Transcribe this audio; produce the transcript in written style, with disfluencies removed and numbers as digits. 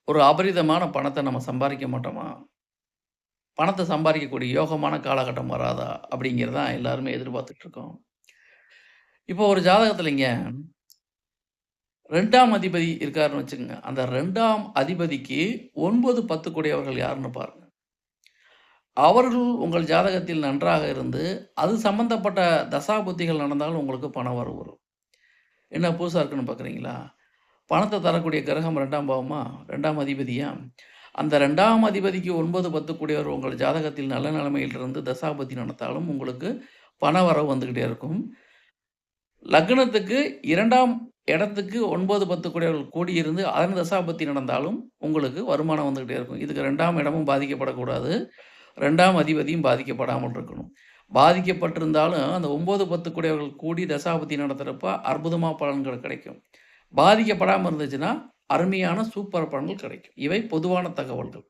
ஒரு அபரிதமான பணத்த நம்ம சம்பாரிக்க மாட்டோமா? பணத்த சம்பாரிக்கக்கூடிய யோகமான காலகட்டம் வராதா? அப்படிங்கிறது தான் எல்லாருமே எதிர்பார்த்துட்டு இருக்கோம். இப்போ ஒரு ஜாதகத்திலங்க 2ஆம் அதிபதி இருக்காருன்னு வச்சுக்கங்க. அந்த 2ஆம் அதிபதிக்கு 9, 10 கூடியவர்கள் யாருன்னு பாருங்க. அவர்கள் உங்கள் ஜாதகத்தில் நன்றாக இருந்து, அது சம்பந்தப்பட்ட தசாபுத்திகள் நடந்தாலும் உங்களுக்கு பண வரவு வரும். என்ன புதுசா இருக்குன்னு பார்க்குறீங்களா? பணத்த தரக்கூடிய கிரகம் 2ஆம் பாவமா? 2ஆம் அதிபதியா? அந்த 2ஆம் அதிபதிக்கு 9, 10 கூடியவர் உங்கள் ஜாதகத்தில் நல்ல நிலைமையில் இருந்து தசாபுத்தி நடந்தாலும் உங்களுக்கு பண வரவு வந்துகிட்டே இருக்கும். லக்னத்துக்கு 2ஆம் இடத்துக்கு 9, 10 கூடியவர்கள் கூடியிருந்து அதன் தசாபுத்தி நடந்தாலும் உங்களுக்கு வருமானம் வந்துகிட்டே இருக்கும். இதுக்கு 2ஆம் இடமும் பாதிக்கப்படக்கூடாது. 2ஆம் அதிபதியும் பாதிக்கப்படாமல் இருக்கணும். பாதிக்கப்பட்டிருந்தாலும் அந்த 9, 10 கூடியவர்கள் கூடி தசாபுத்தி நடத்துறப்ப அற்புதமா பலன்கள் கிடைக்கும். பாதிக்கப்படாம இருந்துச்சுன்னா, அருமையான சூப்பர் பலன்கள் கிடைக்கும். இவை பொதுவான தகவல்கள்.